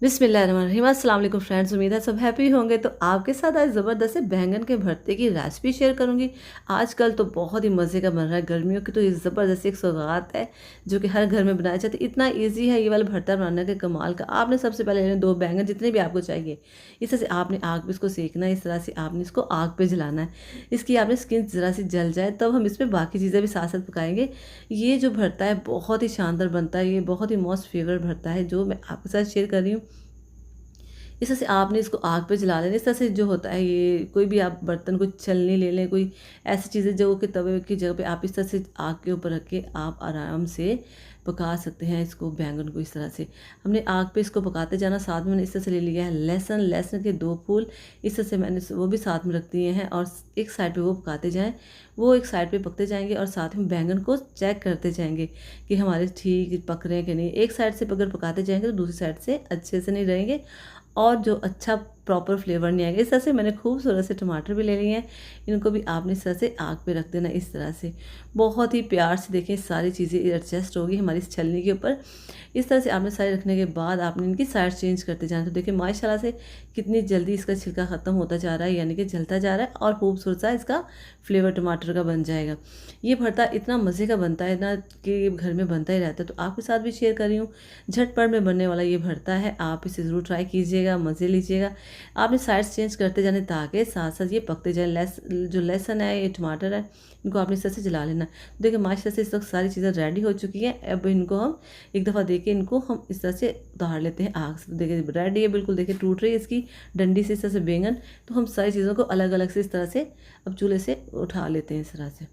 बिस्मिल्लाहिर्रहमानिर्रहीम। अस्सलाम वालेकुम फ्रेंड्स, उम्मीद है सब हैप्पी होंगे। तो आपके साथ आज ज़बरदस्त से बैंगन के भरते की रेसिपी शेयर करूंगी। आजकल तो बहुत ही मज़े का बन रहा है, गर्मियों की तो ये ज़बरदस्त एक सौगात है जो कि हर घर में बनाया जाता है। इतना ईजी है ये वाला भरता बनाने का, कमाल का। आपने सबसे पहले लेने 2 बैंगन, जितने भी आपको चाहिए। इस तरह से आपने आग पे इसको सेकना है, इस तरह से आपने इसको आग पे जलाना है। इसकी आपने स्किन ज़रा सी जल जाए तब हम इसमें बाकी चीज़ें भी साथ साथ पकाएंगे। ये जो भरता है बहुत ही शानदार बनता है, ये बहुत ही मोस्ट फेवरेट भरता है जो मैं आपके साथ शेयर कर रही हूँ। इस तरह से आपने इसको आग पे जला लेना। इस तरह से जो होता है, ये कोई भी आप बर्तन को छलनी ले लें, कोई ऐसी चीज़ें जो कि तवे की जगह पे आप इस तरह से आग के ऊपर रख के आप आराम से पका सकते हैं इसको, बैंगन को। इस तरह से हमने आग पे इसको पकाते जाना। साथ में मैंने इस तरह से ले लिया है लहसुन, लहसुन के 2 फूल। इस तरह से मैंने वो भी साथ में रख दिए हैं और एक साइड पे वो पकाते जाएं, वो एक साइड पे पकते जाएंगे और साथ में बैंगन को चेक करते जाएंगे कि हमारे ठीक पक रहे हैं कि नहीं। एक साइड से अगर पकाते जाएंगे तो दूसरी साइड से अच्छे से नहीं रहेंगे और जो अच्छा प्रॉपर फ्लेवर नहीं आएगा। इस तरह से मैंने खूबसूरत से टमाटर भी ले लिए हैं, इनको भी आपने इस तरह से आग पे रख देना। इस तरह से बहुत ही प्यार से देखें सारी चीज़ें एडजस्ट होगी हमारी इस छलनी के ऊपर। इस तरह से आपने सारे रखने के बाद आपने इनकी साइड चेंज करते जाना। तो देखिए माशाल्लाह से कितनी जल्दी इसका छिलका ख़त्म होता जा रहा है, यानी कि जलता जा रहा है और खूबसूरत सा इसका फ्लेवर टमाटर का बन जाएगा। ये भरता इतना मज़े का बनता है ना कि घर में बनता ही रहता है, तो आपके साथ भी शेयर कर रही हूँ। झटपट में बनने वाला ये भरता है, आप इसे ज़रूर ट्राई कीजिएगा, मज़े लीजिएगा। आपने साइड्स चेंज करते जाने ताकि साथ साथ ये पकते जाए। जो लहसुन है, ये टमाटर है, इनको आपने इस तरह से जला लेना। देखिए माशाल्लाह से इस वक्त सारी चीज़ें रेडी हो चुकी हैं। अब इनको हम एक दफ़ा देके इनको हम इस तरह से उतार लेते हैं आग से। तो देखिए रेडी है बिल्कुल, देखिए टूट रही है इसकी डंडी से इस तरह से बैंगन। तो हम सारी चीज़ों को अलग अलग से इस तरह से अब चूल्हे से उठा लेते हैं। इस तरह से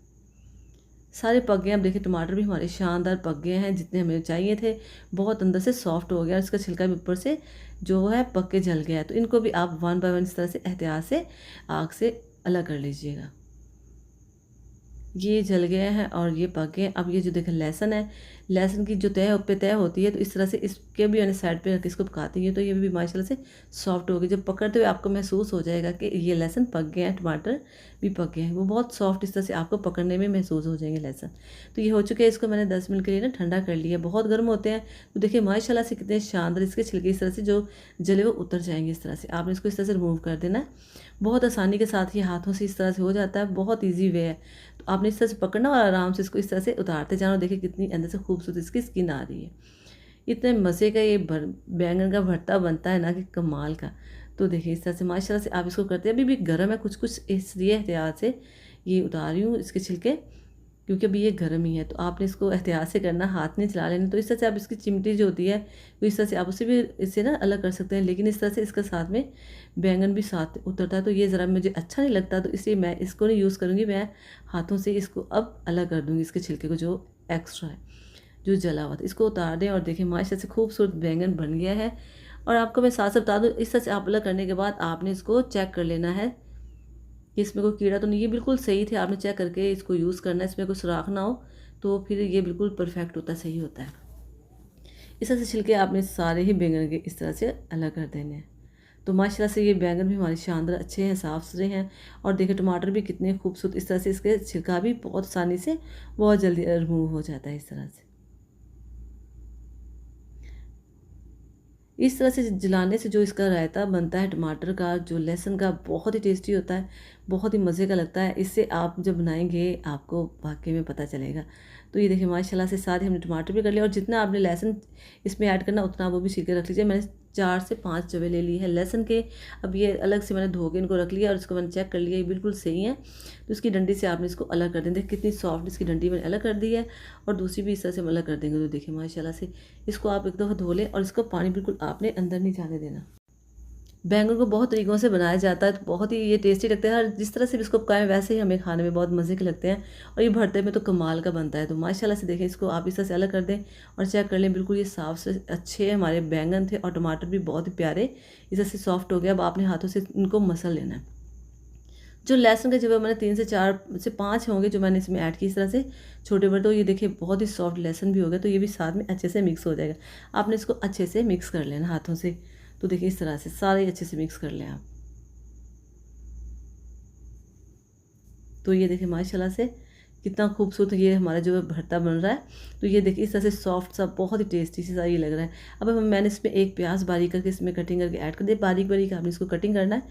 सारे पक गए। अब देखिए टमाटर भी हमारे शानदार पक गए हैं, जितने हमें चाहिए थे। बहुत अंदर से सॉफ्ट हो गया और इसका छिलका भी ऊपर से जो है पक के जल गया है। तो इनको भी आप 1 बाय 1 इस तरह से एहतियात से आग से अलग कर लीजिएगा। ये जल गए हैं और ये पक गए। अब ये जो देखें लहसुन है, लहसुन की जो तह पे तह होती है, तो इस तरह से इसके भी मैंने साइड पे रख के इसको पकाती हूँ। तो ये भी माशाल्लाह से सॉफ्ट हो गई। जब पकड़ते हुए आपको महसूस हो जाएगा कि ये लहसुन पक गए हैं, टमाटर भी पक गए हैं, वो बहुत सॉफ्ट इस तरह से आपको पकड़ने में महसूस हो जाएंगे लहसुन। तो ये हो चुके हैं। इसको मैंने 10 मिनट के लिए ना ठंडा कर लिया। बहुत गर्म होते हैं तो देखिए माशाल्लाह से कितने शानदार इसके छिलके इस तरह से जो जले वो उतर जाएंगे। इस तरह से आपने इसको इस तरह से रिमूव कर देना है। बहुत आसानी के साथ ये हाथों से इस तरह से हो जाता है, बहुत ईजी वे है। तो आपने इस तरह से पकड़ना और आराम से इसको इस तरह से उतारते जाना। देखिए कितनी अंदर से खूबसूरत इसकी स्किन आ रही है। इतने मज़े का ये बैंगन का भरता बनता है ना कि कमाल का। तो देखिए इस तरह से माशाल्लाह से आप इसको करते हैं। अभी भी गर्म है कुछ कुछ, इसलिए एहतियात से ये उतार रही हूँ इसके छिलके, क्योंकि अभी ये गर्म ही है। तो आपने इसको एहतियात से करना, हाथ नहीं चला लेना। तो इस तरह से आप इसकी चिमटी जो होती है, तो इस तरह से आप उसे भी इससे ना अलग कर सकते हैं, लेकिन इस तरह से इसका साथ में बैंगन भी साथ उतरता है तो ये ज़रा मुझे अच्छा नहीं लगता। तो इसलिए मैं इसको नहीं यूज़ करूँगी, मैं हाथों से इसको अब अलग कर दूँगी। इसके छिलके को जो एक्स्ट्रा है, जो जला हुआ था, इसको उतार दें। और देखिए माशाल्लाह से खूबसूरत बैंगन बन गया है। और आपको मैं साथ साथ बता दूँ, इस तरह से आप अलग करने के बाद आपने इसको चेक कर लेना है कि इसमें कोई कीड़ा तो नहीं। ये बिल्कुल सही थे, आपने चेक करके इसको यूज़ करना है। इसमें कोई सुराख ना हो तो फिर ये बिल्कुल परफेक्ट होता है, सही होता है। इस तरह से छिलके आपने सारे ही बैंगन के इस तरह से अलग कर देने हैं। तो माशाल्लाह से ये बैंगन भी हमारे शानदार अच्छे हैं, साफ़ सुथरे हैं। और देखिए टमाटर भी कितने खूबसूरत, इस तरह से इसके छिलका भी बहुत आसानी से बहुत जल्दी रिमूव हो जाता है। इस तरह से इस तरह से जलाने से जो इसका रायता बनता है टमाटर का, जो लहसुन का, बहुत ही टेस्टी होता है, बहुत ही मज़े का लगता है। इससे आप जब बनाएंगे आपको वाकई में पता चलेगा। तो ये देखिए माशाल्लाह से सारे हमने टमाटर भी कर लिया और जितना आपने लहसुन इसमें ऐड करना उतना वो भी छील के रख लीजिए। मैंने 4 से 5 जवे ले लिए हैं लहसुन के। अब ये अलग से मैंने धो के इनको रख लिया और इसको मैंने चेक कर लिया, ये बिल्कुल सही है। तो इसकी डंडी से आपने इसको अलग कर दें। देखिए कितनी सॉफ्ट इसकी डंडी मैंने अलग कर दी है और दूसरी भी इस तरह से हम अलग कर देंगे। तो देखिए माशाल्लाह से इसको आप एक दफ़ा धो लें और इसको पानी बिल्कुल आपने अंदर नहीं जाने देना। बैंगन को बहुत तरीक़ों से बनाया जाता है, तो बहुत ही ये टेस्टी लगता है। हर जिस तरह से भी इसको पकाएं वैसे ही हमें खाने में बहुत मज़े के लगते हैं और ये भरते में तो कमाल का बनता है। तो माशाल्लाह से देखें, इसको आप इस तरह से अलग कर दें और चेक कर लें, बिल्कुल ये साफ़ से अच्छे हमारे बैंगन थे और टमाटर भी बहुत ही प्यारे इस तरह से सॉफ्ट हो गया। अब आपने हाथों से इनको मसल लेना है। जो लहसुन के जब मैंने 3 से 4 से 5 होंगे जो मैंने इसमें ऐड किए इस तरह से छोटे बड़े, तो ये देखिए बहुत ही सॉफ्ट लहसुन भी हो गया। तो ये भी साथ में अच्छे से मिक्स हो जाएगा। आपने इसको अच्छे से मिक्स कर लेना हाथों से। तो देखिए इस तरह से सारे अच्छे से मिक्स कर लें आप। तो ये देखिए माशाल्लाह से कितना खूबसूरत ये हमारा जो भरता बन रहा है। तो ये देखिए इस तरह से सॉफ्ट सा बहुत ही टेस्टी सा ये लग रहा है। अब मैंने इसमें एक प्याज बारीक करके इसमें कटिंग करके ऐड कर दिया। बारीक बारीक आपने इसको कटिंग करना है,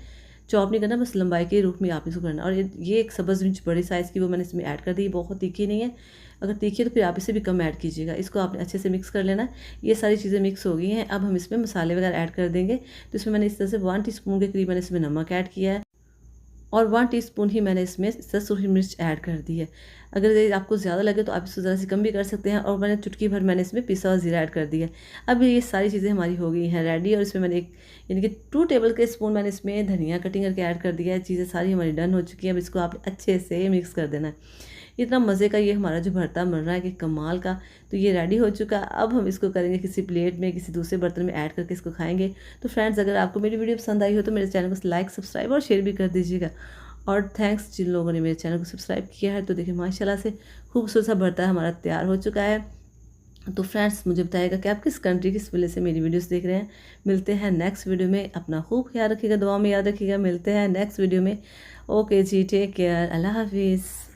चॉप नहीं करना, बस लंबाई के रूप में आपने इसको करना है। और ये एक सब्ज़ मिर्च बड़ी साइज़ की वो मैंने इसमें ऐड कर दी। बहुत तीखी नहीं है, अगर तीखी है तो फिर आप इसे भी कम ऐड कीजिएगा। इसको आपने अच्छे से मिक्स कर लेना है। ये सारी चीज़ें मिक्स हो गई हैं। अब हम इसमें मसाले वगैरह ऐड कर देंगे। तो इसमें मैंने इस तरह से 1 टीस्पून के करीब मैंने इसमें नमक ऐड किया है और 1 टीस्पून ही मैंने इसमें सूखी मिर्च ऐड कर दी है। अगर ये आपको ज़्यादा लगे तो आप इसको ज़रा सी कम भी कर सकते हैं। और मैंने चुटकी भर मैंने इसमें पिसा हुआ ज़ीरा ऐड कर दिया है। अब ये सारी चीज़ें हमारी हो गई हैं रेडी। और इसमें मैंने एक यानी कि 2 टेबल के स्पून मैंने इसमें धनिया कटिंग करके ऐड कर दिया है। चीज़ें सारी हमारी डन हो चुकी हैं। अब इसको आप अच्छे से मिक्स कर देना है। इतना मज़े का ये हमारा जो भरता बन रहा है कि कमाल का। तो ये रेडी हो चुका है। अब हम इसको करेंगे किसी प्लेट में, किसी दूसरे बर्तन में ऐड करके इसको खाएंगे। तो फ्रेंड्स, अगर आपको मेरी वीडियो पसंद आई हो तो मेरे चैनल को लाइक, सब्सक्राइब और शेयर भी कर दीजिएगा। और थैंक्स जिन लोगों ने मेरे चैनल को सब्सक्राइब किया है। तो देखिए माशाल्लाह से खूबसूरत सा भरता हमारा तैयार हो चुका है। तो फ्रेंड्स, मुझे बताइएगा कि आप किस कंट्री किस विलेज से मेरी वीडियोस देख रहे हैं। मिलते हैं नेक्स्ट वीडियो में। अपना खूब ख्याल रखिएगा, दुआ में याद रखिएगा। मिलते हैं नेक्स्ट वीडियो में। ओके जी, टेक केयर, अल्लाह हाफिज़।